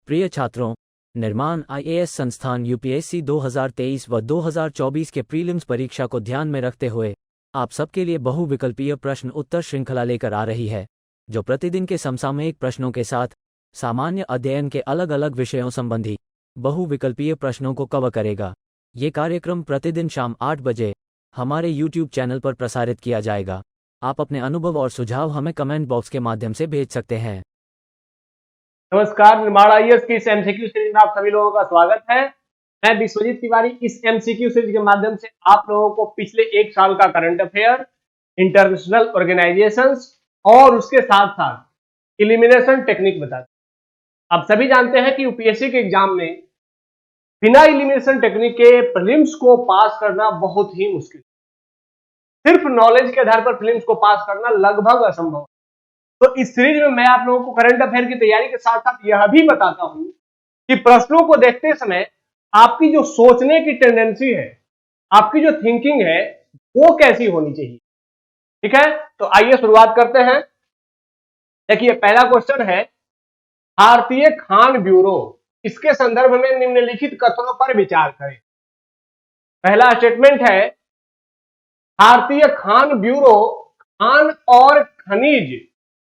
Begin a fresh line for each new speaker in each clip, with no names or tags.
प्रिय छात्रों, निर्माण आईएएस संस्थान यूपीएससी 2023 व 2024 के प्रीलिम्स परीक्षा को ध्यान में रखते हुए आप सबके लिए बहुविकल्पीय प्रश्न उत्तर श्रृंखला लेकर आ रही है, जो प्रतिदिन के समसामयिक प्रश्नों के साथ सामान्य अध्ययन के अलग अलग विषयों संबंधी बहुविकल्पीय प्रश्नों को कवर करेगा। ये कार्यक्रम प्रतिदिन शाम 8 बजे हमारे यूट्यूब चैनल पर प्रसारित किया जाएगा। आप अपने अनुभव और सुझाव हमें कमेंट बॉक्स के माध्यम से भेज सकते हैं।
नमस्कार, निर्माण आईएएस की इस एमसीक्यू सीरीज में आप सभी लोगों का स्वागत है। मैं विश्वजीत तिवारी इस एमसीक्यू सीरीज के माध्यम से आप लोगों को पिछले एक साल का करंट अफेयर, इंटरनेशनल ऑर्गेनाइजेशंस और उसके साथ साथ एलिमिनेशन टेक्निक बताते हैं। आप सभी जानते हैं कि यूपीएससी के एग्जाम में बिना एलिमिनेशन टेक्निक के प्रीलिम्स को पास करना बहुत ही मुश्किल। सिर्फ नॉलेज के आधार पर प्रीलिम्स को पास करना लगभग असंभव। तो इस सीरीज में मैं आप लोगों को करंट अफेयर की तैयारी के साथ साथ यह भी बताता हूं कि प्रश्नों को देखते समय आपकी जो सोचने की टेंडेंसी है, आपकी जो थिंकिंग है, वो कैसी होनी चाहिए। ठीक है, तो आइए शुरुआत करते हैं। देखिए, पहला क्वेश्चन है, भारतीय खान ब्यूरो इसके संदर्भ में निम्नलिखित कथनों पर विचार करें। पहला स्टेटमेंट है, भारतीय खान ब्यूरो खान और खनिज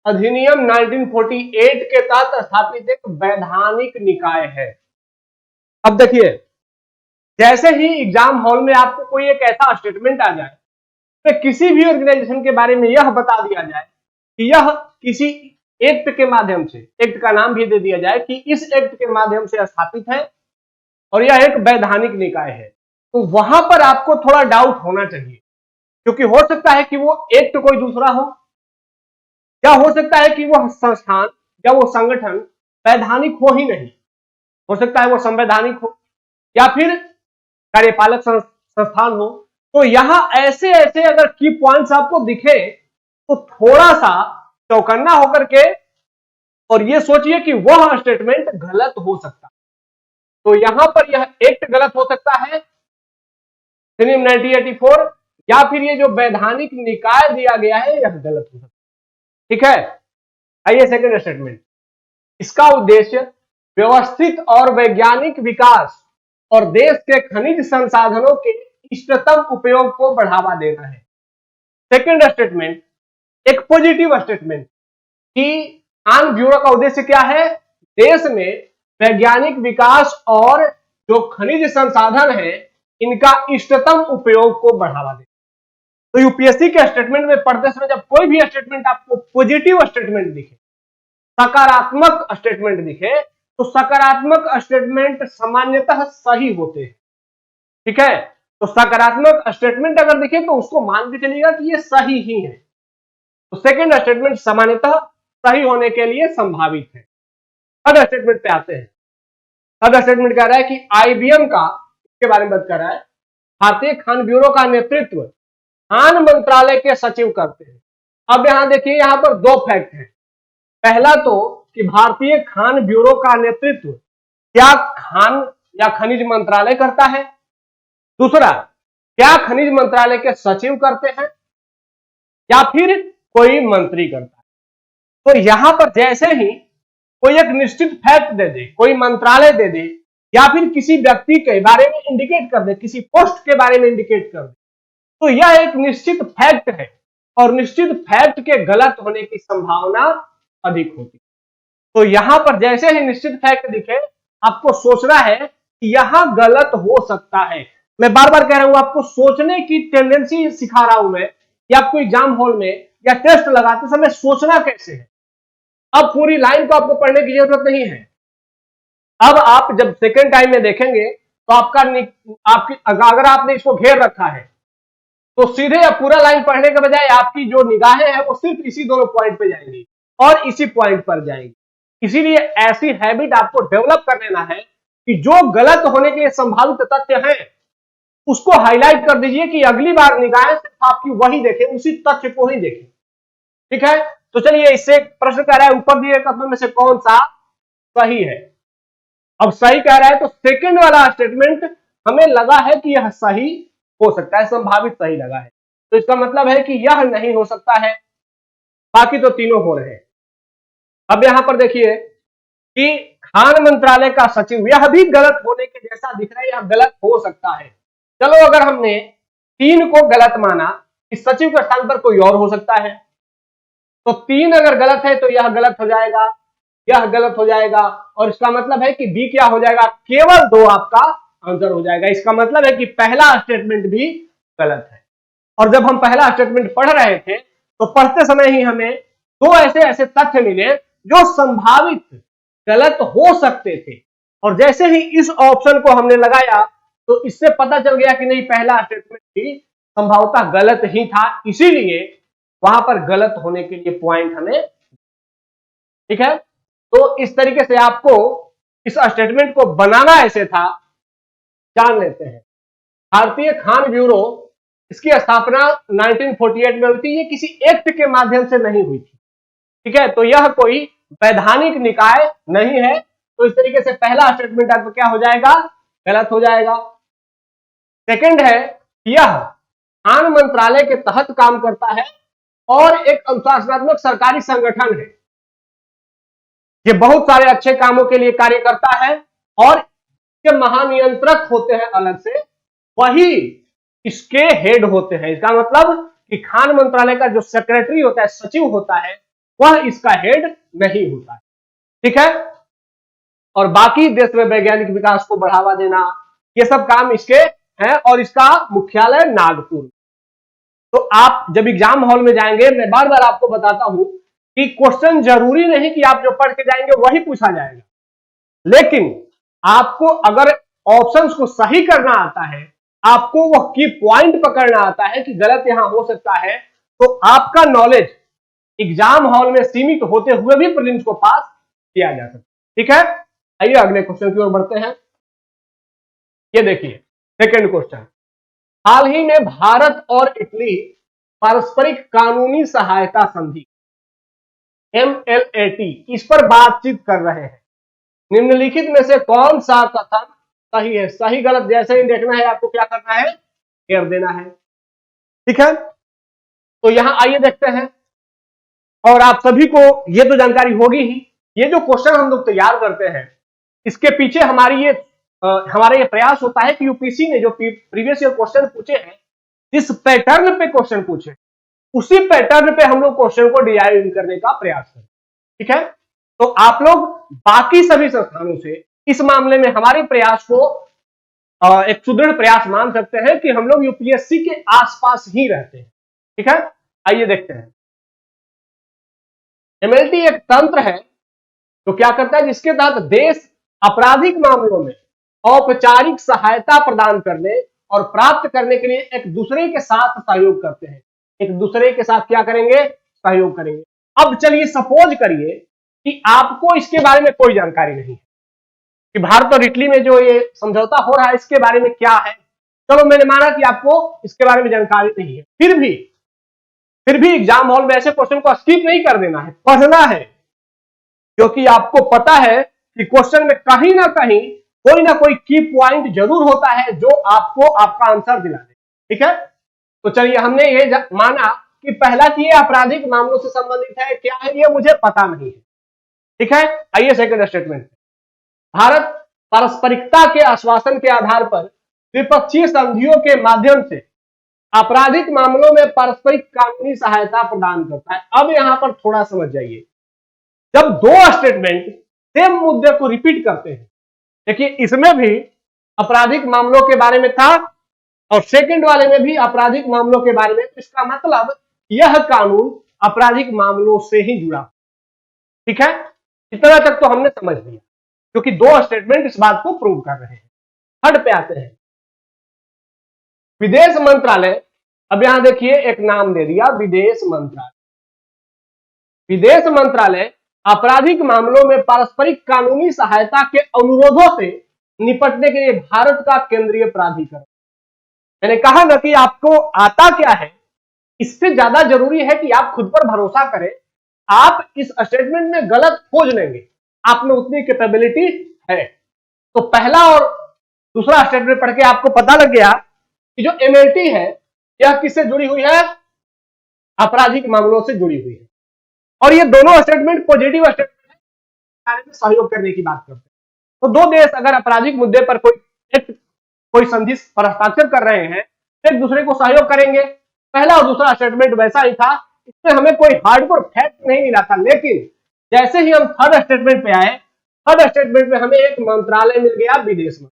अधिनियम 1948 के तहत स्थापित एक वैधानिक निकाय है। अब देखिए, जैसे ही एग्जाम हॉल में आपको कोई एक ऐसा स्टेटमेंट आ जाए, तो किसी भी ऑर्गेनाइजेशन के बारे में यह बता दिया जाए कि यह किसी एक्ट के माध्यम से, एक्ट का नाम भी दे दिया जाए कि इस एक्ट के माध्यम से स्थापित है और यह एक वैधानिक निकाय है, तो वहां पर आपको थोड़ा डाउट होना चाहिए, क्योंकि हो सकता है कि वो एक्ट कोई दूसरा हो, या हो सकता है कि वह संस्थान या वो संगठन वैधानिक हो ही नहीं, हो सकता है वो संवैधानिक हो या फिर कार्यपालक संस्थान हो। तो यहां ऐसे ऐसे अगर की पॉइंट्स आपको दिखे तो थोड़ा सा चौकन्ना होकर के और ये सोचिए कि वह स्टेटमेंट गलत हो सकता है। तो यहां पर यह एक्ट गलत हो सकता है, अधिनियम 1984, या फिर ये जो वैधानिक निकाय दिया गया है यह गलत हो सकता है। ठीक है, आइए सेकंड स्टेटमेंट। इसका उद्देश्य व्यवस्थित और वैज्ञानिक विकास और देश के खनिज संसाधनों के इष्टतम उपयोग को बढ़ावा देना है। सेकंड स्टेटमेंट एक पॉजिटिव स्टेटमेंट कि खान ब्यूरो का उद्देश्य क्या है, देश में वैज्ञानिक विकास और जो खनिज संसाधन है इनका इष्टतम उपयोग को बढ़ावा देना। तो यूपीएससी के स्टेटमेंट में पढ़ते समय जब कोई भी स्टेटमेंट आपको पॉजिटिव स्टेटमेंट दिखे, सकारात्मक स्टेटमेंट दिखे, तो सकारात्मक स्टेटमेंट सामान्यतः सही होते हैं। ठीक है, तो सकारात्मक स्टेटमेंट अगर दिखे तो उसको मान के चलिएगा कि ये सही ही है। तो सेकंड स्टेटमेंट सामान्यतः सही होने के लिए संभावित है। थर्ड स्टेटमेंट पे आते हैं। थर्ड स्टेटमेंट कह रहा है कि आईबीएम का, इसके बारे में बात कर रहा है, भारतीय खान ब्यूरो का नेतृत्व खान मंत्रालय के सचिव करते हैं। अब यहां देखिए, यहां पर दो फैक्ट है। पहला तो कि भारतीय खान ब्यूरो का नेतृत्व क्या खान या खनिज मंत्रालय करता है, दूसरा क्या खनिज मंत्रालय के सचिव करते हैं या फिर कोई मंत्री करता है। तो यहां पर जैसे ही कोई एक निश्चित फैक्ट दे दे, कोई मंत्रालय दे दे या फिर किसी व्यक्ति के बारे में इंडिकेट कर दे, किसी पोस्ट के बारे में इंडिकेट कर दे, तो यह एक निश्चित फैक्ट है और निश्चित फैक्ट के गलत होने की संभावना अधिक होती है। तो यहां पर जैसे ही निश्चित फैक्ट दिखे, आपको सोचना है कि यहां गलत हो सकता है। मैं बार बार कह रहा हूं, आपको सोचने की टेंडेंसी सिखा रहा हूं मैं, या आपको एग्जाम हॉल में या टेस्ट लगाते समय सोचना कैसे है। अब पूरी लाइन को आपको पढ़ने की जरूरत नहीं है। अब आप जब सेकेंड टाइम में देखेंगे तो आपकी अगर आपने इसको घेर रखा है तो सीधे अब पूरा लाइन पढ़ने के बजाय आपकी जो निगाहें हैं वो सिर्फ इसी दोनों पॉइंट पे जाएंगी और इसी पॉइंट पर जाएंगी। इसीलिए ऐसी हैबिट आपको डेवलप कर लेना है कि जो गलत होने के संभावित तथ्य हैं उसको हाईलाइट कर दीजिए कि अगली बार निगाहें सिर्फ आपकी वही देखें, उसी तथ्य को ही देखें। ठीक है, तो चलिए इससे प्रश्न कह रहा है, ऊपर दिए कथनों में से कौन सा सही है। अब सही कह रहा है तो सेकंड वाला स्टेटमेंट हमें लगा है कि यह सही हो सकता है, संभावित सही लगा है, तो इसका मतलब है कि यह नहीं हो सकता है, बाकी तो तीनों हो रहे हैं। अब यहां पर देखिए कि खान मंत्रालय का सचिव, यह भी गलत होने के जैसा दिख रहा है, यह गलत हो सकता है। चलो अगर हमने 3 को गलत माना, इस सचिव के स्थान पर कोई और हो सकता है, तो 3 अगर गलत है तो यह गलत हो जाएगा, यह गलत हो जाएगा, और इसका मतलब है कि बी क्या हो जाएगा, केवल 2 आपका आंसर हो जाएगा। इसका मतलब है कि पहला स्टेटमेंट भी गलत है। और जब हम पहला स्टेटमेंट पढ़ रहे थे तो पढ़ते समय ही हमें 2 ऐसे ऐसे तथ्य मिले जो संभावित गलत हो सकते थे, और जैसे ही इस ऑप्शन को हमने लगाया तो इससे पता चल गया कि नहीं, पहला स्टेटमेंट भी संभवतः गलत ही था, इसीलिए वहां पर गलत होने के लिए पॉइंट हमें, ठीक है। तो इस तरीके से आपको इस स्टेटमेंट को बनाना ऐसे था, जान लेते हैं। भारतीय खान ब्यूरो, इसकी स्थापना 1948 में हुई थी। ये किसी एक्ट के माध्यम से नहीं हुई थी, ठीक है। तो यह कोई वैधानिक निकाय नहीं है। तो इस तरीके से पहला स्टेटमेंट आपका क्या हो जाएगा, गलत हो जाएगा। सेकंड है, यह खान मंत्रालय के तहत काम करता है और एक अनुशासनात्मक सरकारी संगठन है। ये बहुत सारे अच्छे कामों के लिए कार्य करता है और इसके महानियंत्रक होते हैं अलग से, वही इसके हेड होते हैं। इसका मतलब कि खान मंत्रालय का जो सेक्रेटरी होता है, सचिव होता है, वह इसका हेड नहीं होता है, ठीक है। और बाकी देश में वैज्ञानिक विकास को बढ़ावा देना, ये सब काम इसके हैं, और इसका मुख्यालय नागपुर। तो आप जब एग्जाम हॉल में जाएंगे, मैं बार बार आपको बताता हूं कि क्वेश्चन जरूरी नहीं कि आप जो पढ़ के जाएंगे वही पूछा जाएगा, लेकिन आपको अगर ऑप्शंस को सही करना आता है, आपको वह की पॉइंट पकड़ना आता है कि गलत यहां हो सकता है, तो आपका नॉलेज एग्जाम हॉल में सीमित होते हुए भी प्रीलिम्स को पास किया जा सकता है, ठीक है। आइए अगले क्वेश्चन की ओर बढ़ते हैं। ये देखिए सेकंड क्वेश्चन, हाल ही में भारत और इटली पारस्परिक कानूनी सहायता संधि MLAT, इस पर बातचीत कर रहे हैं। निम्नलिखित में से कौन सा कथन सही है? सही गलत जैसे ही देखना है, आपको क्या करना है, कर देना है, ठीक है। तो यहां आइए देखते हैं, और आप सभी को ये तो जानकारी होगी ही, ये जो क्वेश्चन हम लोग तैयार करते हैं, इसके पीछे हमारा ये प्रयास होता है कि यूपीएससी ने जो प्रीवियस ईयर क्वेश्चन पूछे हैं, जिस पैटर्न पे क्वेश्चन पूछे, उसी पैटर्न पे हम लोग क्वेश्चन को डिजाइन करने का प्रयास करें, ठीक है। तो आप लोग बाकी सभी संस्थानों से इस मामले में हमारे प्रयास को एक सुदृढ़ प्रयास मान सकते हैं कि हम लोग यूपीएससी के आसपास ही रहते हैं, ठीक है। आइए देखते हैं। एमएलटी एक तंत्र है तो क्या करता है, जिसके तहत देश आपराधिक मामलों में औपचारिक सहायता प्रदान करने और प्राप्त करने के लिए एक दूसरे के साथ सहयोग करते हैं। एक दूसरे के साथ क्या करेंगे, सहयोग करेंगे। अब चलिए सपोज करिए कि आपको इसके बारे में कोई जानकारी नहीं है कि भारत और इटली में जो ये समझौता हो रहा है इसके बारे में क्या है। चलो मैंने माना कि आपको इसके बारे में जानकारी नहीं है, फिर भी एग्जाम हॉल में ऐसे क्वेश्चन को स्किप नहीं कर देना है, पढ़ना है, क्योंकि आपको पता है कि क्वेश्चन में कहीं ना कोई की पॉइंट जरूर होता है जो आपको आपका आंसर दिला दे, ठीक है। तो चलिए हमने ये माना कि पहला कि ये आपराधिक मामलों से संबंधित है, क्या है ये मुझे पता नहीं है, ठीक है। आइए सेकंड स्टेटमेंट, भारत पारस्परिकता के आश्वासन के आधार पर द्विपक्षीय संधियों के माध्यम से आपराधिक मामलों में पारस्परिक कानूनी सहायता प्रदान करता है। अब यहां पर थोड़ा समझ जाइए, जब दो स्टेटमेंट सेम मुद्दे को रिपीट करते हैं, देखिए इसमें भी आपराधिक मामलों के बारे में था और सेकंड वाले में भी आपराधिक मामलों के बारे में, तो इसका मतलब यह कानून आपराधिक मामलों से ही जुड़ा, ठीक है। इतना तक तो हमने समझ लिया, क्योंकि दो स्टेटमेंट इस बात को प्रूव कर रहे हैं। थर्ड पे आते हैं, विदेश मंत्रालय। अब यहां देखिए एक नाम दे दिया, विदेश मंत्रालय। विदेश मंत्रालय आपराधिक मामलों में पारस्परिक कानूनी सहायता के अनुरोधों से निपटने के लिए भारत का केंद्रीय प्राधिकरण। मैंने कहा ना कि आपको आता क्या है, इससे ज्यादा जरूरी है कि आप खुद पर भरोसा करें। आप इस स्टेटमेंट में गलत खोज लेंगे, आप में उतनी कैपेबिलिटी है। तो पहला और दूसरा स्टेटमेंट पढ़ के आपको पता लग गया कि जो एमएलटी है यह किससे जुड़ी हुई है, आपराधिक मामलों से जुड़ी हुई है। और ये दोनों स्टेटमेंट पॉजिटिव स्टेटमेंट है, बारे में सहयोग करने की बात करते हैं। तो दो देश अगर आपराधिक मुद्दे पर कोई संधि पर हस्ताक्षर कर रहे हैं तो एक दूसरे को सहयोग करेंगे। पहला और दूसरा स्टेटमेंट वैसा ही था, इसमें हमें कोई हार्डकोर फैक्ट नहीं मिला था, लेकिन जैसे ही हम थर्ड स्टेटमेंट पे आए, थर्ड स्टेटमेंट में हमें एक मंत्रालय मिल गया, विदेश मंत्रालय।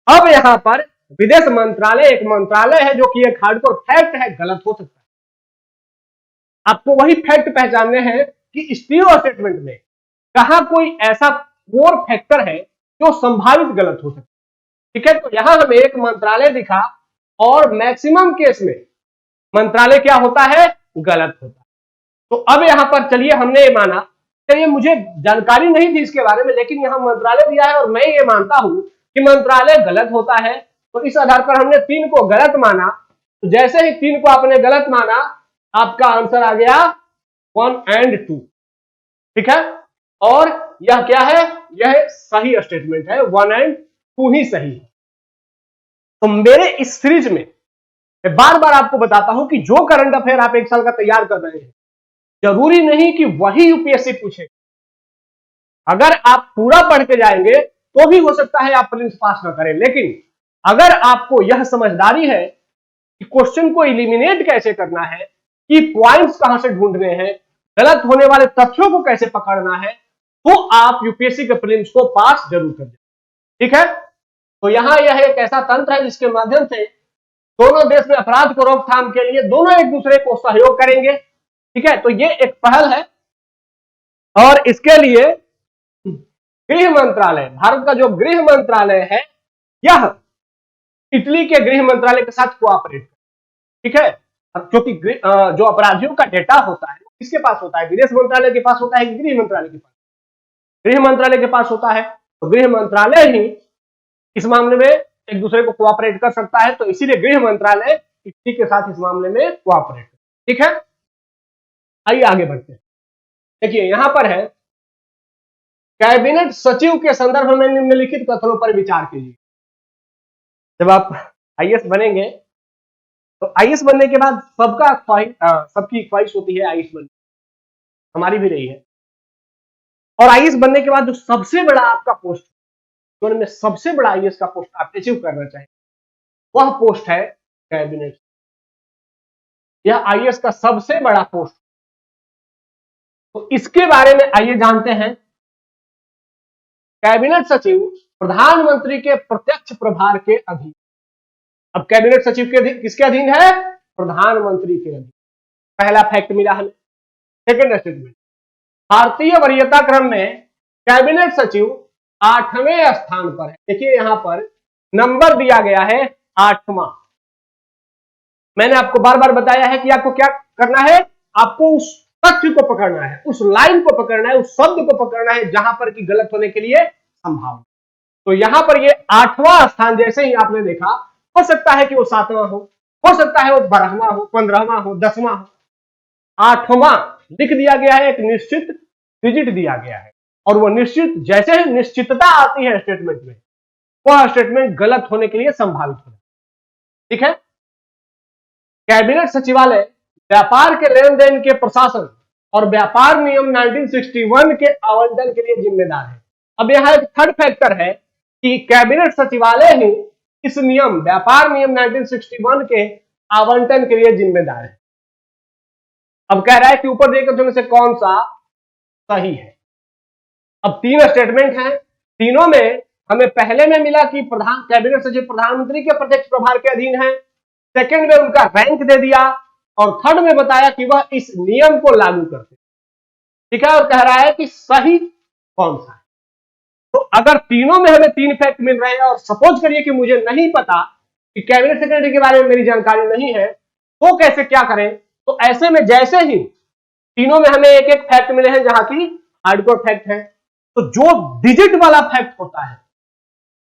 अब यहां पर विदेश मंत्रालय एक मंत्रालय है जो कि एक हार्डकोर फैक्ट है, गलत हो सकता है। आपको वही फैक्ट पहचानने हैं कि स्टीरियो स्टेटमेंट में कहां कोई ऐसा कोर फैक्टर है जो संभावित गलत हो सकता है। ठीक है, तो यहां हमें एक मंत्रालय दिखा और मैक्सिमम केस में मंत्रालय क्या होता है, गलत होता है। तो अब यहां पर चलिए हमने ये माना, चलिए मुझे जानकारी नहीं थी इसके बारे में, लेकिन यहां मंत्रालय दिया है और मैं ये मानता हूं कि मंत्रालय गलत होता है, तो इस आधार पर हमने 3 को गलत माना। तो जैसे ही 3 को आपने गलत माना, आपका आंसर आ गया 1 और 2। ठीक है, और यह क्या है, यह सही स्टेटमेंट है, 1 और 2 ही सही है। तो मेरे इस सीरीज में मैं बार बार आपको बताता हूं कि जो करंट अफेयर आप एक साल का तैयार कर रहे हैं, जरूरी नहीं कि वही यूपीएससी पूछे। अगर आप पूरा पढ़ के जाएंगे तो भी हो सकता है आप प्रीलिम्स पास ना करें, लेकिन अगर आपको यह समझदारी है कि क्वेश्चन को इलिमिनेट कैसे करना है, कि पॉइंट्स कहां से ढूंढने हैं, गलत होने वाले तथ्यों को कैसे पकड़ना है, तो आप यूपीएससी के प्रीलिम्स को पास जरूर कर दें। ठीक है, तो यहां यह एक ऐसा तंत्र है जिसके माध्यम से दोनों देश में अपराध को रोकथाम के लिए दोनों एक दूसरे को सहयोग करेंगे। ठीक है, तो ये एक पहल है और इसके लिए गृह मंत्रालय, भारत का जो गृह मंत्रालय है, यह इटली के गृह मंत्रालय के साथ कोऑपरेट कर। ठीक है, क्योंकि जो अपराधियों का डेटा होता है किसके पास होता है, विदेश मंत्रालय के पास होता है कि गृह मंत्रालय के पास, गृह मंत्रालय के पास होता है। तो गृह मंत्रालय ही इस मामले में एक दूसरे को कोऑपरेट कर सकता है, तो इसीलिए गृह मंत्रालय इटली के साथ इस मामले में कोऑपरेट। ठीक है, आइए आगे बढ़ते हैं। देखिए यहां पर है, कैबिनेट सचिव के संदर्भ में निम्नलिखित कथनों पर विचार कीजिए। जब आप आईएएस बनेंगे तो आईएएस बनने के बाद सबकी ख्वाहिश होती है आईएएस बनने, हमारी भी रही है। और आईएएस बनने के बाद जो सबसे बड़ा आपका पोस्ट, जो उनमें सबसे बड़ा आईएएस का पोस्ट आप अचीव करना चाहिए, वह पोस्ट है कैबिनेट। यह आईएएस का सबसे बड़ा पोस्ट। तो इसके बारे में आइए जानते हैं। कैबिनेट सचिव प्रधानमंत्री के प्रत्यक्ष प्रभार के अधीन। अब कैबिनेट सचिव के अधीन किसके अधीन है, प्रधानमंत्री के अधीन। पहला फैक्ट मिला हमें। सेकंड स्टेटमेंट, भारतीय वरीयता क्रम में कैबिनेट सचिव 8वें स्थान पर है। देखिए यहां पर नंबर दिया गया है 8वां। मैंने आपको बार बार बताया है कि आपको क्या करना है, आपको उस तथ्य को पकड़ना है, उस लाइन को पकड़ना है, उस शब्द को पकड़ना है जहां पर कि गलत होने के लिए संभावना। तो यहां पर ये 8वां स्थान जैसे ही आपने देखा, हो सकता है कि वो 7वां हो सकता है वो 12वां हो, 15वां हो, 10वां हो, 8वां लिख दिया गया है, एक निश्चित डिजिट दिया गया है। और वो निश्चित, जैसे ही निश्चितता आती है स्टेटमेंट में, वह स्टेटमेंट गलत होने के लिए संभावित होता है। ठीक है, कैबिनेट सचिवालय व्यापार के लेन देन के प्रशासन और व्यापार नियम 1961 के आवंटन के लिए जिम्मेदार है। अब यहां एक थर्ड फैक्टर है कि कैबिनेट सचिवालय ही इस नियम, व्यापार नियम 1961 के आवंटन के लिए जिम्मेदार है। अब कह रहा है कि ऊपर देखकर दोनों से कौन सा सही है। अब 3 स्टेटमेंट हैं, तीनों में हमें पहले में मिला कि कैबिनेट सचिव प्रधानमंत्री के प्रत्यक्ष प्रभार के अधीन है, सेकंड में उनका रैंक दे दिया, और थर्ड में बताया कि वह इस नियम को लागू करते। ठीक है, और कह रहा है कि सही कौन सा है। तो अगर तीनों में हमें 3 फैक्ट मिल रहे हैं, और सपोज करिए कि मुझे नहीं पता, कि कैबिनेट सेक्रेटरी के बारे में मेरी जानकारी नहीं है, तो कैसे क्या करें। तो ऐसे में जैसे ही तीनों में हमें एक एक फैक्ट मिले हैं जहां की हार्डकोर फैक्ट है, तो जो डिजिट वाला फैक्ट होता है,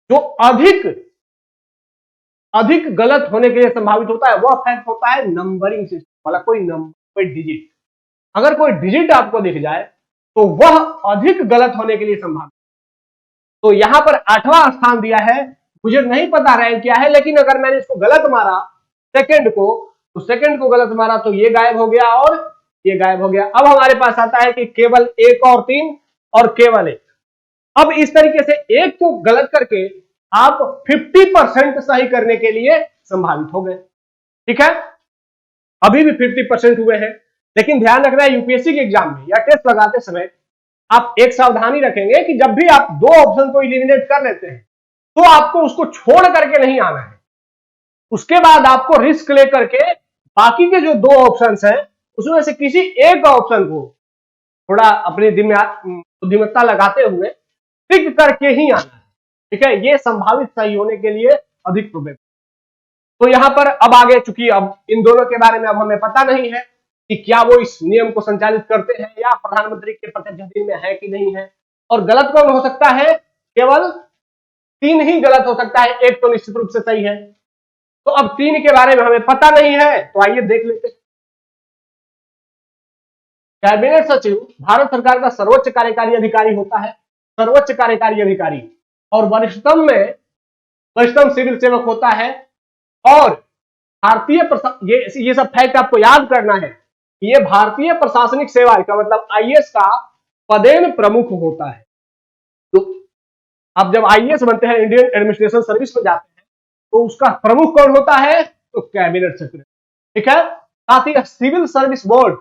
जो अधिक गलत होने के लिए संभावित होता है, वह फैक्ट होता है नंबरिंग सिस्टम वाला। कोई नंबर, कोई डिजिट, अगर कोई डिजिट आपको दिख जाए तो वह अधिक गलत होने के लिए संभावित। तो यहां पर 8वां स्थान दिया है, मुझे नहीं पता रैंक क्या है, लेकिन अगर मैंने इसको गलत मारा सेकंड को, तो सेकंड को गलत मारा तो ये गायब हो गया और ये गायब हो गया। अब हमारे पास आता है कि केवल 1 और 3 और केवल 1। अब इस तरीके से एक को गलत करके आप 50% सही करने के लिए संभावित हो गए। ठीक है, अभी भी 50% हुए हैं, लेकिन ध्यान रखना है यूपीएससी के एग्जाम में या टेस्ट लगाते समय आप एक सावधानी रखेंगे कि जब भी आप दो ऑप्शन को इलिमिनेट कर लेते हैं तो आपको उसको छोड़ करके नहीं आना है। उसके बाद आपको रिस्क लेकर के बाकी के जो दो ऑप्शंस हैं उसमें से किसी एक ऑप्शन को थोड़ा अपनी बुद्धिमत्ता लगाते हुए टिक करके ही आना है। ठीक है, ये संभावित सही होने के लिए अधिक प्रोबेबल। तो यहां पर अब आगे, चूंकि अब इन दोनों के बारे में अब हमें पता नहीं है कि क्या वो इस नियम को संचालित करते हैं या प्रधानमंत्री के प्रत्यक्ष अधीन में है कि नहीं है, और गलत कौन हो सकता है, केवल 3 ही गलत हो सकता है, एक तो निश्चित रूप से सही है। तो अब 3 के बारे में हमें पता नहीं है, तो आइए देख लेते हैं। कैबिनेट सचिव भारत सरकार का सर्वोच्च कार्यकारी अधिकारी होता है, सर्वोच्च कार्यकारी अधिकारी, और वरिष्ठतम सिविल सेवक होता है। और भारतीय ये सब फैक्ट आपको याद करना है, ये भारतीय प्रशासनिक सेवा का मतलब आईएएस का पदेन प्रमुख होता है। तो अब जब आईएएस बनते हैं, इंडियन एडमिनिस्ट्रेशन सर्विस में जाते हैं, तो उसका प्रमुख कौन होता है, तो कैबिनेट सेक्रेटरी। ठीक है, साथ ही सिविल सर्विस बोर्ड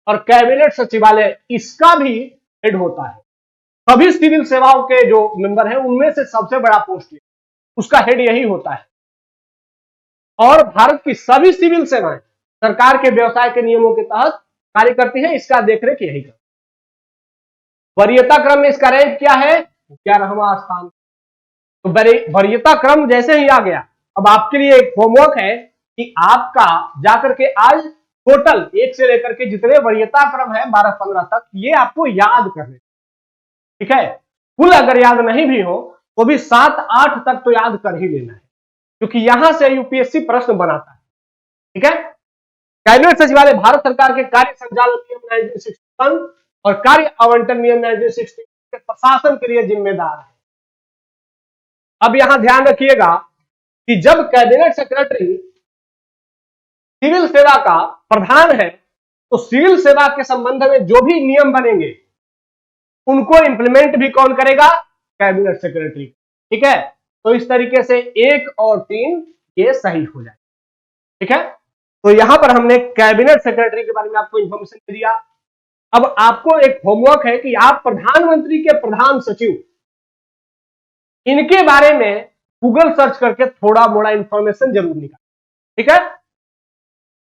और कैबिनेट सचिवालय इसका भी हेड होता है। सभी सिविल सेवाओं के जो मेंबर हैं उनमें से सबसे बड़ा पोस्ट है, उसका हेड यही होता है। और भारत की सभी सिविल सेवाएं सरकार के व्यवसाय के नियमों के तहत कार्य करती हैं, इसका देखरेख यही करती है। वरीयता क्रम में इसका रैंक क्या है, 11वां स्थान। तो वरीयता क्रम जैसे ही आ गया, अब आपके लिए एक होमवर्क है कि आपका जाकर के आज टोटल 1 से लेकर के जितने वरीयता क्रम है 12-15 तक, ये आपको याद करने। ठीक है, कुल अगर याद नहीं भी हो तो भी 7-8 तक तो याद कर ही लेना है, क्योंकि यहां से यूपीएससी प्रश्न बनाता है। ठीक है, कैबिनेट सचिवालय भारत सरकार के कार्य संचालन नियम 1961 और कार्य आवंटन नियम 1960 के प्रशासन के लिए जिम्मेदार है। अब यहां ध्यान रखिएगा कि जब कैबिनेट सेक्रेटरी सिविल सेवा का प्रधान है, तो सिविल सेवा के संबंध में जो भी नियम बनेंगे उनको इंप्लीमेंट भी कौन करेगा, कैबिनेट सेक्रेटरी। ठीक है, तो इस तरीके से 1 और 3 ये सही हो जाए। ठीक है, तो यहां पर हमने कैबिनेट सेक्रेटरी के बारे में आपको इंफॉर्मेशन दे दिया। अब आपको एक होमवर्क है कि आप प्रधानमंत्री के प्रधान सचिव इनके बारे में गूगल सर्च करके थोड़ा मोड़ा इंफॉर्मेशन जरूर निकालें। ठीक है,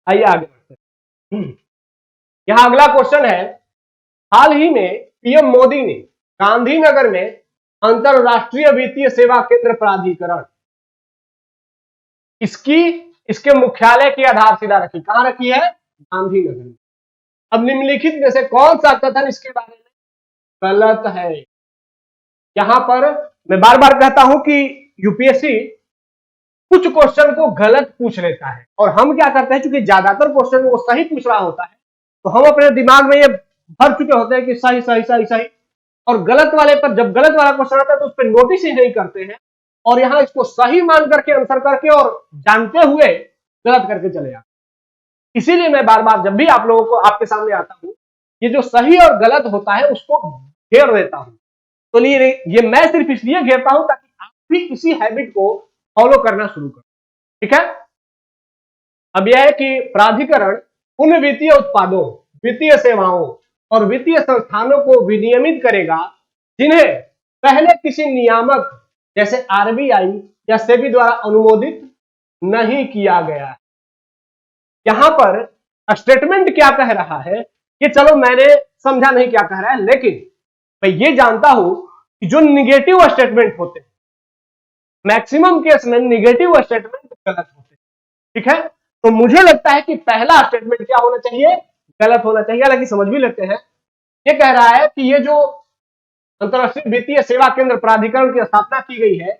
आइए आगे बढ़ते हैं। यहां अगला क्वेश्चन है, हाल ही में पीएम मोदी ने गांधीनगर में अंतरराष्ट्रीय वित्तीय सेवा केंद्र प्राधिकरण इसके मुख्यालय की आधारशिला रखी। कहां रखी है, गांधीनगर में। अब निम्नलिखित में से कौन सा कथन इसके बारे में गलत है। यहां पर मैं बार बार कहता हूं कि यूपीएससी कुछ क्वेश्चन को गलत पूछ लेता है, और हम क्या करते हैं, क्योंकि ज्यादातर क्वेश्चन वो सही पूछ रहा होता है, तो हम अपने दिमाग में ये भर चुके होते हैं कि सही सही सही सही, और गलत वाले पर जब गलत वाला क्वेश्चन आता है तो उस पर नोटिस ही नहीं करते हैं, और यहां इसको सही मान करके आंसर करके और जानते हुए गलत करके चले जाते। इसीलिए मैं बार बार जब भी आप लोगों को आपके सामने आता हूं, ये जो सही और गलत होता है उसको घेर देता हूं। तो ये मैं सिर्फ इसलिए घेरता हूं ताकि आप भी इसी हैबिट को फॉलो करना शुरू करें। ठीक है, अब यह है कि प्राधिकरण उन वित्तीय उत्पादों, वित्तीय सेवाओं और वित्तीय संस्थानों को विनियमित करेगा जिन्हें पहले किसी नियामक जैसे आरबीआई या सेबी द्वारा अनुमोदित नहीं किया गया है। यहां पर स्टेटमेंट क्या कह रहा है, ये चलो मैंने समझा नहीं क्या कह रहा है, लेकिन मैं ये जानता हूं कि जो निगेटिव स्टेटमेंट होते हैं, मैक्सिमम केस में निगेटिव स्टेटमेंट गलत होते हैं। ठीक है, तो मुझे लगता है कि पहला स्टेटमेंट क्या होना चाहिए, गलत होना चाहिए। हालांकि समझ भी लेते हैं, ये कह रहा है कि ये जो अंतरराष्ट्रीय वित्तीय सेवा केंद्र प्राधिकरण की स्थापना की गई है,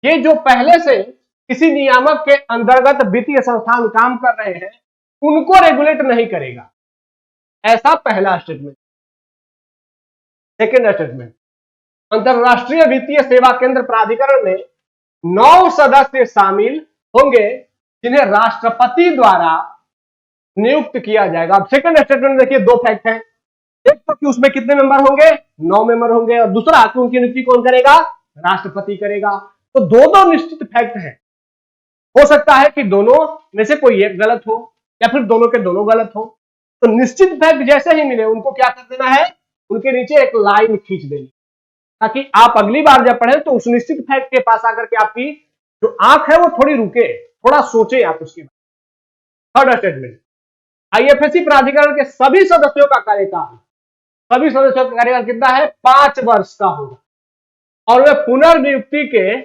ये जो पहले से किसी नियामक के अंतर्गत वित्तीय संस्थान काम कर रहे हैं उनको रेगुलेट नहीं करेगा, ऐसा पहला स्टेटमेंट। सेकेंड स्टेटमेंट, अंतरराष्ट्रीय वित्तीय सेवा केंद्र प्राधिकरण में 9 सदस्य शामिल होंगे जिन्हें राष्ट्रपति द्वारा नियुक्त किया जाएगा। अब सेकंड स्टेटमेंट देखिए, दो फैक्ट है, एक तो कि उसमें कितने मेंबर होंगे, 9 मेंबर होंगे, और दूसरा कि उनकी नियुक्ति कौन करेगा, राष्ट्रपति करेगा। तो दो दो निश्चित फैक्ट है। हो सकता है कि दोनों में से कोई एक गलत हो या फिर दोनों के दोनों गलत हो। तो निश्चित फैक्ट जैसे ही मिले उनको क्या कर देना है, उनके नीचे एक लाइन खींच देनी, ताकि आप अगली बार जब पढ़े तो उस निश्चित फैक्ट के पास आकर के आपकी जो आंख है वो थोड़ी रुके, थोड़ा सोचे आप उसके बाद। थर्ड स्टेटमेंट, आईएफएससी प्राधिकरण के सभी सदस्यों का कार्यकाल, सभी सदस्यों का कार्यकाल कितना है, 5 वर्ष का होगा, और वे पुनर्नियुक्ति के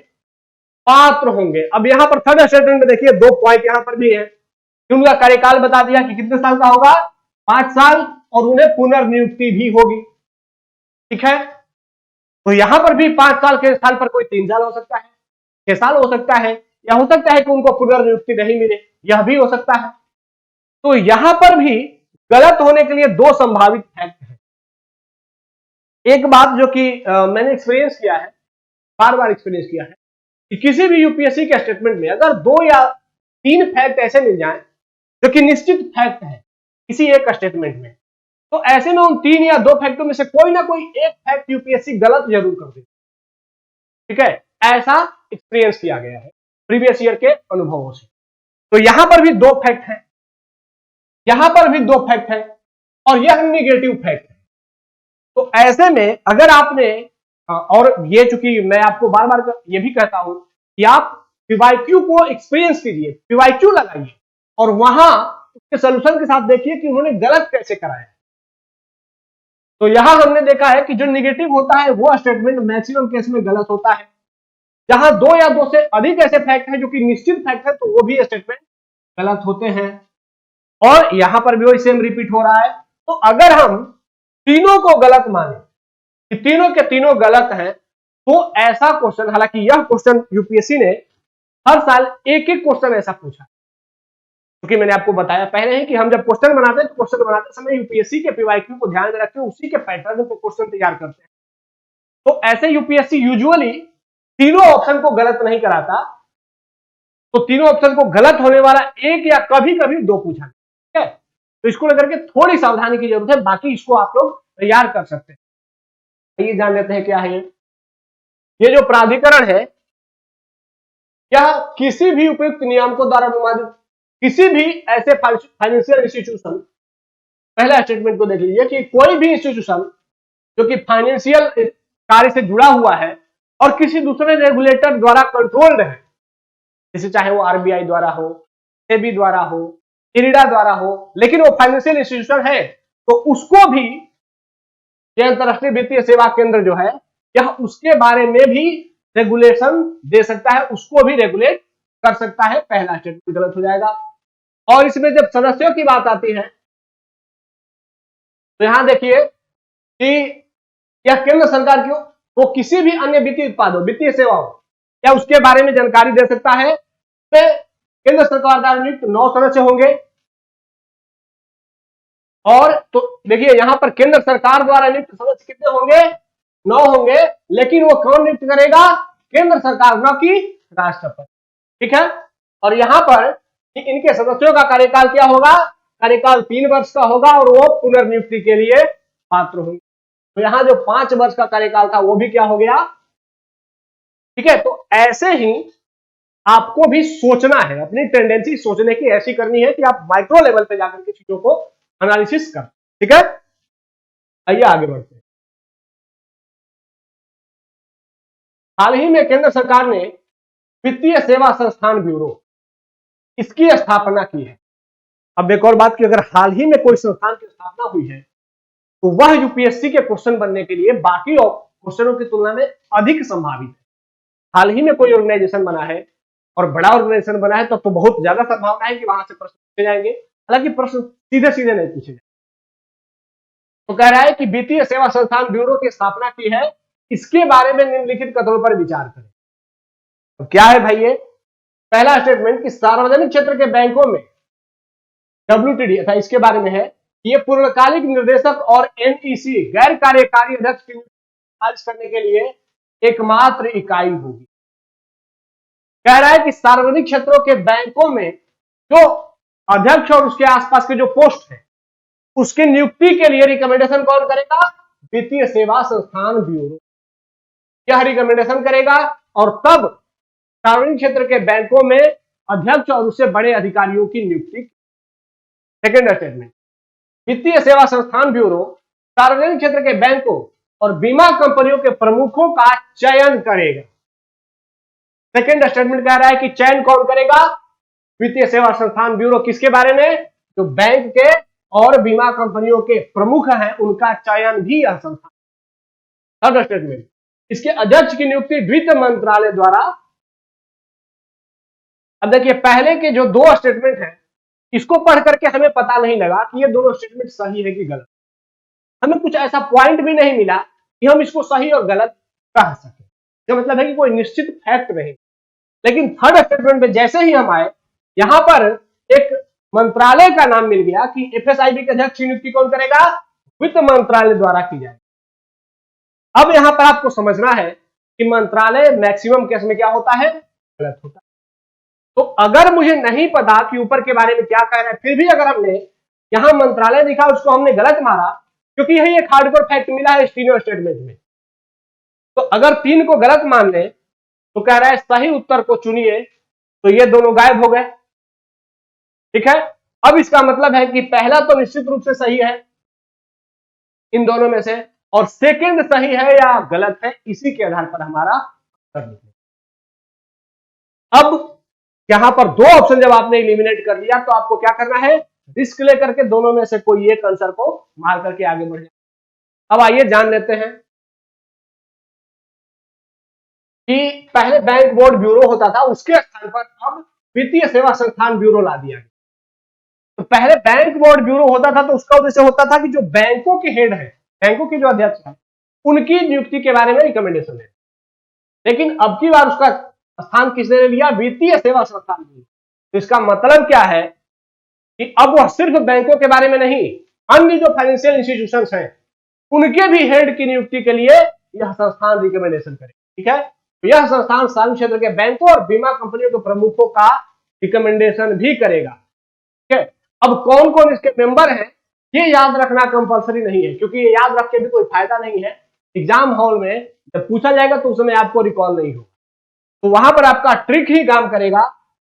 पात्र होंगे। अब यहां पर थर्ड स्टेटमेंट में देखिए दो पॉइंट यहां पर भी है कि उनका कार्यकाल बता दिया कि कितने साल का होगा, 5 साल, और उन्हें पुनर्नियुक्ति भी होगी। ठीक है, तो यहां पर भी 5 साल के स्थान पर कोई 3 साल हो सकता है, 6 साल हो सकता है, या हो सकता है कि उनको पुनर्नियुक्ति नहीं मिले, यह भी हो सकता है। तो यहां पर भी गलत होने के लिए दो संभावित फैक्ट है। एक बात जो कि मैंने एक्सपीरियंस किया है, बार बार एक्सपीरियंस किया है, कि किसी भी यूपीएससी के स्टेटमेंट में अगर 2 या 3 फैक्ट ऐसे मिल जाएं जो कि निश्चित फैक्ट है किसी एक स्टेटमेंट में, तो ऐसे में उन 3 या 2 फैक्टों में से कोई ना कोई एक फैक्ट यूपीएससी गलत जरूर कर दे। ठीक है, ऐसा एक्सपीरियंस किया गया है प्रीवियस ईयर के अनुभवों से। तो यहां पर भी 2 फैक्ट है, यहां पर भी 2 फैक्ट है, और यह निगेटिव फैक्ट है। तो ऐसे में अगर आपने और ये चूंकि मैं आपको बार बार ये भी कहता हूं कि आप पीवाईक्यू को एक्सपीरियंस कीजिए, पीवाईक्यू लगाइए, और वहां उसके सोल्यूशन के साथ देखिए कि उन्होंने गलत कैसे कराया। तो यहां हमने देखा है कि जो निगेटिव होता है वो स्टेटमेंट मैक्सिमम केस में गलत होता है। जहां 2 या 2 से अधिक ऐसे फैक्ट है जो कि निश्चित फैक्ट है, तो वो भी स्टेटमेंट गलत होते हैं। और यहां पर भी वही सेम रिपीट हो रहा है। तो अगर हम तीनों को गलत माने कि तीनों के तीनों गलत हैं, तो ऐसा क्वेश्चन, हालांकि यह क्वेश्चन यूपीएससी ने हर साल एक एक क्वेश्चन ऐसा पूछा, क्योंकि मैंने आपको बताया पहले ही कि हम जब क्वेश्चन बनाते हैं तो क्वेश्चन बनाते समय यूपीएससी के पीवाईक्यू को ध्यान में रखते हैं, उसी के पैटर्न पे क्वेश्चन तैयार करते हैं। तो ऐसे यूपीएससी यूजुअली तीनों ऑप्शन को गलत नहीं कराता, तो तीनों ऑप्शन को गलत होने वाला एक या कभी कभी 2 पूछा। ठीक है, तो इसको लेकर के थोड़ी सावधानी की जरूरत है, बाकी इसको आप लोग तैयार कर सकते हैं। ये जान लेते हैं क्या है ये जो प्राधिकरण है, यह किसी भी उपयुक्त नियामकों द्वारा अनुमोदित किसी भी ऐसे फाइनेंशियल इंस्टीट्यूशन, पहला स्टेटमेंट को देख लीजिए कि कोई भी इंस्टीट्यूशन जो कि फाइनेंशियल कार्य से जुड़ा हुआ है और किसी दूसरे रेगुलेटर द्वारा कंट्रोल्ड है, जैसे चाहे वो आरबीआई द्वारा हो, सेबी द्वारा हो, इरिडा द्वारा हो, लेकिन वो फाइनेंशियल इंस्टीट्यूशन है, तो उसको भी ये अंतरराष्ट्रीय वित्तीय सेवा केंद्र जो है, यह उसके बारे में भी रेगुलेशन दे सकता है, उसको भी रेगुलेट कर सकता है। पहला स्टेटमेंट गलत हो जाएगा। और इसमें जब सदस्यों की बात आती है तो यहां देखिए कि यह केंद्र सरकार की वो किसी भी अन्य वित्तीय उत्पादों, वित्तीय सेवाओं या उसके बारे में जानकारी दे सकता है। तो केंद्र सरकार द्वारा नियुक्त 9 सदस्य होंगे, और तो देखिए यहां पर केंद्र सरकार द्वारा नियुक्त सदस्य कितने होंगे, 9 होंगे, लेकिन वो कौन नियुक्त करेगा, केंद्र सरकार, न कि राष्ट्रपति। ठीक है, और यहां पर इनके सदस्यों का कार्यकाल क्या होगा, कार्यकाल 3 वर्ष का होगा, और वो पुनर्नियुक्ति के लिए पात्र होंगे। तो यहां जो 5 वर्ष का कार्यकाल था वो भी क्या हो गया। ठीक है, तो ऐसे ही आपको भी सोचना है, अपनी टेंडेंसी सोचने की ऐसी करनी है कि आप माइक्रो लेवल पे जाकर के चीजों को एनालिसिस कर। ठीक है, आइए आगे बढ़ते हैं। हाल ही में केंद्र सरकार ने वित्तीय सेवा संस्थान ब्यूरो, इसकी स्थापना की है। अब एक और बात कि अगर हाल ही में कोई संस्थान की स्थापना हुई है तो वह यूपीएससी के क्वेश्चन बनने के लिए बाकी क्वेश्चनों की तुलना में अधिक संभावित है। हाल ही में कोई ऑर्गेनाइजेशन बना है और बड़ा ऑर्गेनाइजेशन बना है, तब तो बहुत ज्यादा संभावना है कि वहां से प्रश्न पूछे जाएंगे, हालांकि प्रश्न सीधे सीधे नहीं पूछे जाएंगे। तो कह रहा है कि वित्तीय सेवा संस्थान ब्यूरो की स्थापना की है, इसके बारे में निम्नलिखित कदमों पर विचार करें। तो क्या है भाई ये, पहला स्टेटमेंट कि सार्वजनिक क्षेत्र के बैंकों में डब्ल्यूटीडी था, इसके बारे में है, ये पूर्णकालिक निर्देशक और एनईसी गैर कार्यकारी अध्यक्ष की खारिज करने के लिए एकमात्र इकाई होगी। कह रहा है कि सार्वजनिक क्षेत्रों के बैंकों में जो अध्यक्ष और उसके आसपास के जो पोस्ट है उसकी नियुक्ति के लिए रिकमेंडेशन कौन करेगा? वित्तीय सेवा संस्थान ब्यूरो यह रिकमेंडेशन करेगा और तब सार्वजनिक क्षेत्र के बैंकों में अध्यक्ष और उससे बड़े अधिकारियों की नियुक्ति। सेकेंड स्टेटमेंट, वित्तीय सेवा संस्थान ब्यूरो सार्वजनिक क्षेत्र के बैंकों और बीमा कंपनियों के प्रमुखों का चयन करेगा। सेकेंड स्टेटमेंट कह रहा है कि चयन कौन करेगा? वित्तीय सेवा संस्थान ब्यूरो। किसके बारे में? जो बैंक के और बीमा कंपनियों के प्रमुख हैं उनका चयन भी यह संस्थान। थर्ड स्टेटमेंट, इसके अध्यक्ष की नियुक्ति वित्त मंत्रालय द्वारा। अब देखिए पहले के जो दो स्टेटमेंट हैं इसको पढ़ करके हमें पता नहीं लगा कि ये दोनों स्टेटमेंट सही है कि गलत। हमें कुछ ऐसा पॉइंट भी नहीं मिला कि हम इसको सही और गलत कह सके। इसका मतलब है कि कोई निश्चित फैक्ट नहीं। लेकिन थर्ड स्टेटमेंट में जैसे ही हम आए यहां पर एक मंत्रालय का नाम मिल गया कि एफएसआईबी के अध्यक्ष की नियुक्ति कौन करेगा? वित्त मंत्रालय द्वारा की जाएगी। अब यहां पर आपको समझना है कि मंत्रालय मैक्सिमम केस में क्या होता है? गलत होता है। तो अगर मुझे नहीं पता कि ऊपर के बारे में क्या कह रहा है, फिर भी अगर हमने यहां मंत्रालय दिखा उसको हमने गलत मारा, क्योंकि यही एक हार्डकोर फैक्ट मिला है तीनों स्टेटमेंट में। तो अगर तीन को गलत मान ले तो कह रहा है सही उत्तर को चुनिए, तो ये दोनों गायब हो गए। ठीक है, अब इसका मतलब है कि पहला तो निश्चित रूप से सही है इन दोनों में से, और सेकंड सही है या गलत है इसी के आधार पर हमारा उत्तर निकले। अब यहां पर दो ऑप्शन जब आपने एलिमिनेट कर लिया तो आपको क्या करना है? रिस्क लेकर के दोनों में से कोई एक आंसर को मार करके आगे बढ़ जाए। अब आइए जान लेते हैं कि पहले बैंक बोर्ड ब्यूरो होता था, उसके स्थान पर अब वित्तीय सेवा संस्थान ब्यूरो ला दिया गया। तो पहले बैंक बोर्ड ब्यूरो होता था तो उसका उद्देश्य होता था कि जो बैंकों के हेड है, बैंकों के जो अध्यक्ष है, उनकी नियुक्ति के बारे में रिकमेंडेशन है। लेकिन अब की बार उसका स्थान किसने ले लिया? वित्तीय सेवा संस्थान ब्यूरो। तो इसका मतलब क्या है कि अब वह सिर्फ बैंकों के बारे में नहीं, अन्य जो फाइनेंशियल इंस्टीट्यूशंस हैं उनके भी हेड की नियुक्ति के लिए यह संस्थान रिकमेंडेशन करेगा। ठीक है, तो यह संस्थान सार्वजनिक क्षेत्र के बैंकों और बीमा कंपनियों के प्रमुखों का रिकमेंडेशन भी करेगा। ठीक है, अब कौन कौन इसके मेंबर हैं ये याद रखना कंपलसरी नहीं है, क्योंकि ये याद रख के भी कोई फायदा नहीं है। एग्जाम हॉल में जब पूछा जाएगा तो उस समय आपको रिकॉल नहीं होगा, तो वहां पर आपका ट्रिक ही काम करेगा।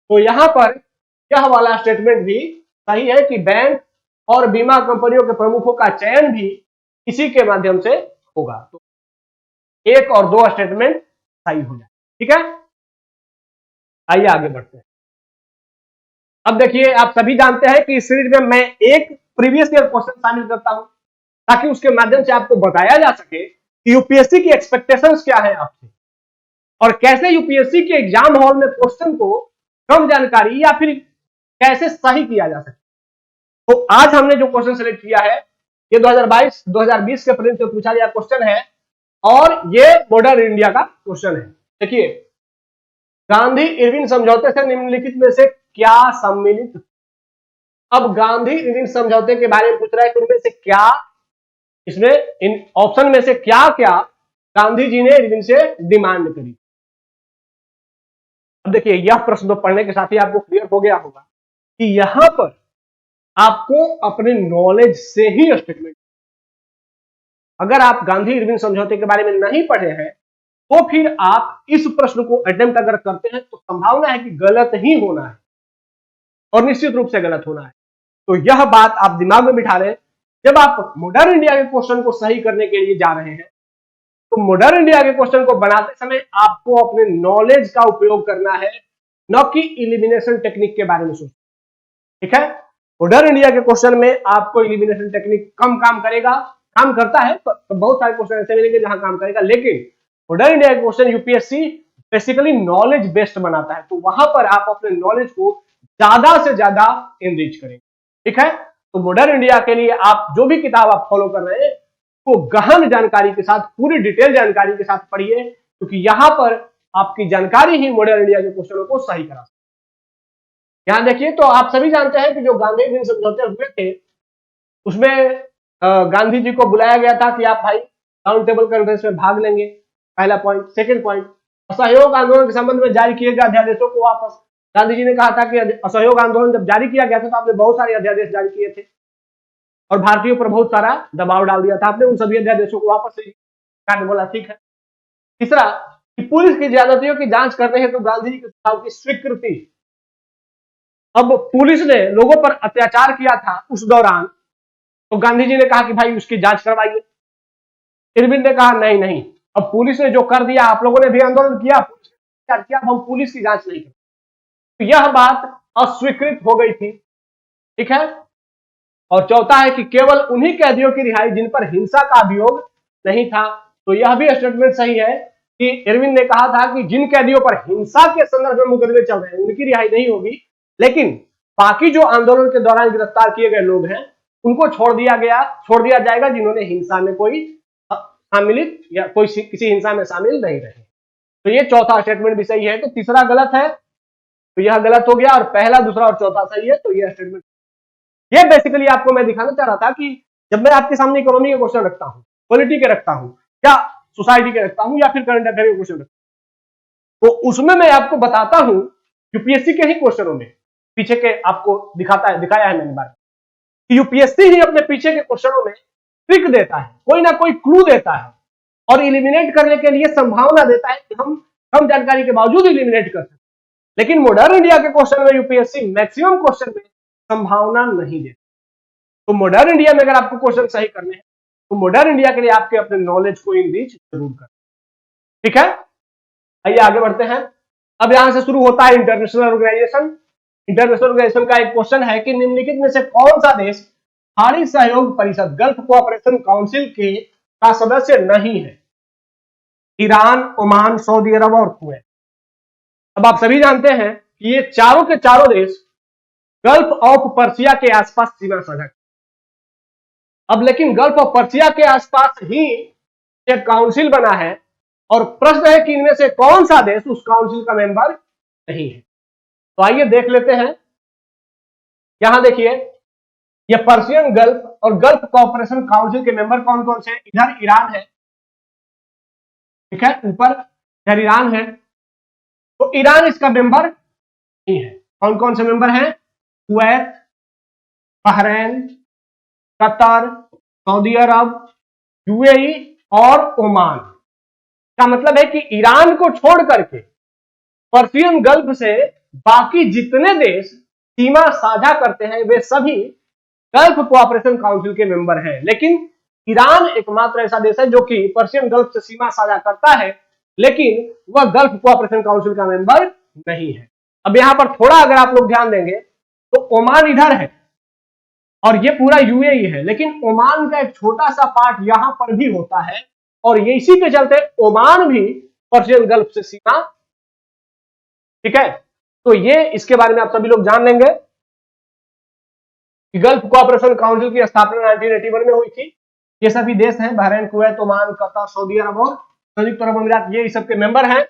तो यहां पर यह वाला स्टेटमेंट भी सही है कि बैंक और बीमा कंपनियों के प्रमुखों का चयन भी इसी के माध्यम से होगा। तो एक और दो स्टेटमेंट सही हो जाए। ठीक है, आइए आगे बढ़ते हैं। अब देखिए आप सभी जानते हैं कि इस सीरीज में मैं एक प्रीवियस ईयर क्वेश्चन शामिल करता हूं ताकि उसके माध्यम से आपको बताया जा सके कि यूपीएससी की एक्सपेक्टेशंस क्या है आपसे, और कैसे यूपीएससी के एग्जाम हॉल में क्वेश्चन को कम जानकारी या फिर कैसे सही किया जा सके। तो आज हमने जो क्वेश्चन सेलेक्ट किया है ये 2022-2020 के प्रीलिम्स में पूछा गया क्वेश्चन है, और ये मॉडर्न इंडिया का क्वेश्चन है। देखिए, गांधी इरविन समझौते से निम्नलिखित में से क्या सम्मिलित? अब गांधी इरविन समझौते के बारे में पूछ रहा है कि उनमें से क्या, इसमें इन ऑप्शन में से क्या क्या गांधी जी ने इरविन से डिमांड करी। अब देखिए यह प्रश्न तो पढ़ने के साथ ही आपको क्लियर हो गया होगा कि यहां पर आपको अपने नॉलेज से ही स्टेटमेंट, अगर आप गांधी इरविन समझौते के बारे में नहीं पढ़े हैं तो फिर आप इस प्रश्न को अटेम्प्ट अगर करते हैं तो संभावना है कि गलत ही होना है, और निश्चित रूप से गलत होना है। तो यह बात आप दिमाग में बिठा लें। जब आप मॉडर्न इंडिया के क्वेश्चन को सही करने के लिए जा रहे हैं तो मॉडर्न इंडिया के क्वेश्चन को बनाते समय आपको अपने नॉलेज का उपयोग करना है, न कि इलिमिनेशन टेक्निक के बारे में सोचना। ठीक है, मॉडर्न इंडिया के क्वेश्चन में आपको इलिमिनेशन टेक्निक कम काम करेगा, काम करता है तो बहुत सारे क्वेश्चन ऐसे मिलेंगे जहां काम करेगा, लेकिन मॉडर्न इंडिया के question UPSC basically knowledge based बनाता है, तो वहां पर आप अपने नॉलेज को ज्यादा से ज्यादा एनरिच करेंगे। ठीक है, तो मॉडर्न इंडिया के लिए आप जो भी किताब आप फॉलो कर रहे हैं वो गहन जानकारी के साथ, पूरी डिटेल जानकारी के साथ पढ़िए, क्योंकि यहां पर आपकी जानकारी ही मॉडर्न इंडिया के क्वेश्चनों को सही करा सकती है। यहां देखिए, तो आप सभी जानते हैं कि जो गांधी इरविन समझौते हुए थे उसमें गांधी जी को बुलाया गया था कि आप भाई राउंड टेबल कॉन्फ्रेंस में भाग लेंगे, पहला पॉइंट। सेकंड पॉइंट, असहयोग आंदोलन के संबंध में जारी किए गए अध्यादेशों को वापस। गांधी जी ने कहा था कि असहयोग आंदोलन जब जारी किया गया था तो आपने बहुत सारे अध्यादेश जारी किए थे और भारतीयों पर बहुत सारा दबाव डाल दिया था आपने, उन सभी अध्यादेशों को वापस ले लिया। बोला ठीक है। तीसरा कि पुलिस की ज्यादतियों की जांच करने हेतु गांधी जी के सुझाव की स्वीकृति। अब पुलिस ने लोगों पर अत्याचार किया था उस दौरान, तो गांधी जी ने कहा कि भाई उसकी जांच करवाइए। इरविन ने कहा नहीं नहीं, अब पुलिस ने जो कर दिया, आप लोगों ने भी आंदोलन किया, पुलिस ने किया, अब हम पुलिस की जांच नहीं करें। तो यह बात अस्वीकृत हो गई थी, ठीक है। और चौथा है कि केवल उन्हीं कैदियों की रिहाई जिन पर हिंसा का अभियोग नहीं था। तो यह भी स्टेटमेंट सही है कि इरविन ने कहा था कि जिन कैदियों पर हिंसा के संदर्भ में मुकदमे चल रहे हैं उनकी रिहाई नहीं होगी, लेकिन बाकी जो आंदोलन के दौरान गिरफ्तार किए गए लोग हैं उनको छोड़ दिया जाएगा जिन्होंने हिंसा में कोई सम्मिलित या कोई किसी हिंसा में शामिल नहीं रहे। तो ये चौथा स्टेटमेंट भी सही है। तो तीसरा गलत है, तो यह गलत हो गया, और पहला, दूसरा और चौथा सही है। तो यह स्टेटमेंट, ये बेसिकली आपको मैं दिखाना चाह रहा था कि जब मैं आपके सामने इकोनॉमी के क्वेश्चन रखता हूं, पॉलिटी के रखता हूं, या सोसाइटी के रखता हूं, या फिर करंट अफेयर के क्वेश्चन रखता हूं, तो उसमें मैं आपको बताता हूं यूपीएससी के ही क्वेश्चनों में पीछे के आपको दिखाया है मैंने बात, यूपीएससी ही अपने पीछे के क्वेश्चनों में ट्रिक देता है, कोई ना कोई क्लू देता है और इलिमिनेट करने के लिए संभावना देता है कि हम कम जानकारी के बावजूद इलिमिनेट कर सकते। लेकिन मॉडर्न इंडिया के क्वेश्चन में यूपीएससी मैक्सिमम क्वेश्चन में संभावना नहीं देता। तो मॉडर्न इंडिया में अगर आपको क्वेश्चन सही करने हैं तो मॉडर्न इंडिया के लिए आपके अपने नॉलेज को इनरीच जरूर करें, ठीक है। आइए आगे बढ़ते हैं। अब यहां से शुरू होता है इंटरनेशनल ऑर्गेनाइजेशन। इंटरनेशनल ऑर्गेनाइजेशन का एक क्वेश्चन है कि निम्नलिखित में से कौन सा देश खाड़ी सहयोग परिषद गल्फ कोऑपरेशन काउंसिल के का सदस्य नहीं है? ईरान, ओमान, सऊदी अरब और कुवैत। अब आप सभी जानते हैं कि ये चारों के चारों देश गल्फ ऑफ पर्सिया के आसपास सीमा साझा। अब लेकिन गल्फ ऑफ पर्सिया के आसपास ही एक काउंसिल बना है और प्रश्न है कि इनमें से कौन सा देश उस काउंसिल का मेंबर नहीं है। तो आइए देख लेते हैं। यहां देखिए, ये पर्शियन गल्फ और गल्फ कोऑपरेशन काउंसिल के मेंबर कौन कौन से हैं? इधर ईरान है, ठीक है, ऊपर इधर ईरान है, तो ईरान इसका मेंबर नहीं है। कौन कौन से मेंबर हैं? कुवैत, बहरीन, कतर, सऊदी अरब, यूएई और ओमान। का मतलब है कि ईरान को छोड़ करके पर्शियन गल्फ से बाकी जितने देश सीमा साझा करते हैं वे सभी गल्फ कोऑपरेशन काउंसिल के मेंबर हैं। लेकिन ईरान एकमात्र ऐसा देश है जो कि पर्शियन गल्फ से सीमा साझा करता है लेकिन वह गल्फ कोऑपरेशन काउंसिल का मेंबर नहीं है। अब यहां पर थोड़ा अगर आप लोग ध्यान देंगे तो ओमान इधर है और ये पूरा यूएई है, लेकिन ओमान का एक छोटा सा पार्ट यहां पर भी होता है और ये इसी के चलते ओमान भी पर्शियन गल्फ से सीमा, ठीक है। तो ये इसके बारे में आप सभी लोग जान लेंगे कि गल्फ कोऑपरेशन काउंसिल की स्थापना 1981 में हुई थी। ये सभी देश हैं, Bahrain, Kuwait, Oman, Qatar, Saudi Arab और संयुक्त अरब अमीरात, ये इस सब के मेंबर हैं।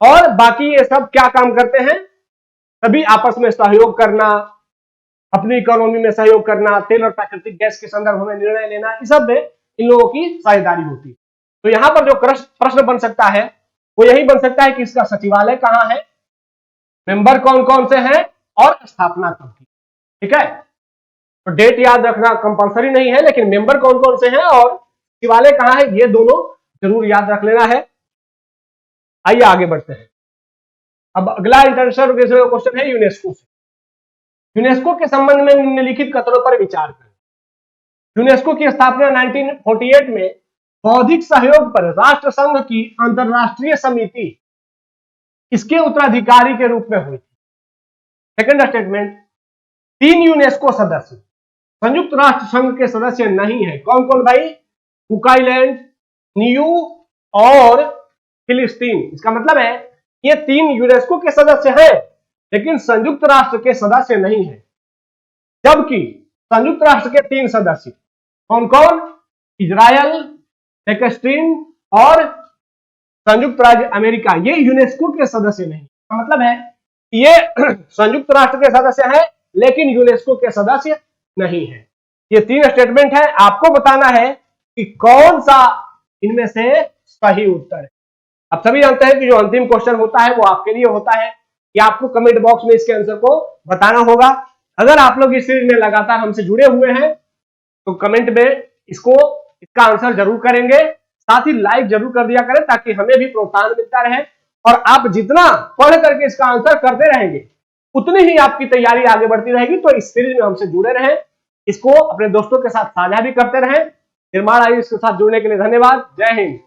और बाकी ये सब क्या काम करते हैं? सभी आपस में सहयोग करना, अपनी इकोनॉमी में सहयोग करना, तेल और प्राकृतिक गैस के संदर्भ में निर्णय लेना, इस सब में इन लोगों की साझेदारी होती है। तो यहां पर जो प्रश्न बन सकता है वो यही बन सकता है कि इसका सचिवालय कहां है, मेंबर कौन कौन से हैं और स्थापना कब की, ठीक है। तो डेट याद रखना कंपलसरी नहीं है, लेकिन मेंबर कौन कौन से हैं और सचिवालय कहां है ये दोनों जरूर याद रख लेना है। आइए आगे बढ़ते हैं। अब अगला इंटरनेशनल ऑर्गेनाइजेशन का क्वेश्चन है यूनेस्को से। यूनेस्को के संबंध में निम्नलिखित कथनों पर विचार करें। यूनेस्को की स्थापना 1948 में बौद्धिक सहयोग पर राष्ट्र संघ की अंतरराष्ट्रीय समिति इसके उत्तराधिकारी के रूप में हुई थी। सेकंड स्टेटमेंट, 3 यूनेस्को सदस्य संयुक्त राष्ट्र संघ के सदस्य नहीं है। कौन कौन भाई? कुक आइलैंड, न्यू और फिलिस्तीन। इसका मतलब है ये 3 यूनेस्को के सदस्य हैं लेकिन संयुक्त राष्ट्र के सदस्य नहीं है। जबकि संयुक्त राष्ट्र के 3 सदस्य कौन कौन? इजराइल, पैलेस्टीन और संयुक्त राज्य अमेरिका, ये यूनेस्को के सदस्य नहीं। मतलब है ये संयुक्त राष्ट्र के सदस्य हैं लेकिन यूनेस्को के सदस्य नहीं है। ये 3 स्टेटमेंट है, आपको बताना है कि कौन सा इनमें से सही उत्तर है। आप सभी जानते हैं कि जो अंतिम क्वेश्चन होता है वो आपके लिए होता है या आपको कमेंट बॉक्स में इसके आंसर को बताना होगा। अगर आप लोग इस सीरीज में लगातार हमसे जुड़े हुए हैं तो कमेंट में इसका आंसर जरूर करेंगे, साथ ही लाइक जरूर कर दिया करें ताकि हमें भी प्रोत्साहन मिलता रहे। और आप जितना पढ़ करके इसका आंसर करते रहेंगे उतनी ही आपकी तैयारी आगे बढ़ती रहेगी। तो इस सीरीज में हमसे जुड़े रहें, इसको अपने दोस्तों के साथ साझा भी करते रहें। निर्माण आईएएस के साथ जुड़ने के लिए धन्यवाद। जय हिंद।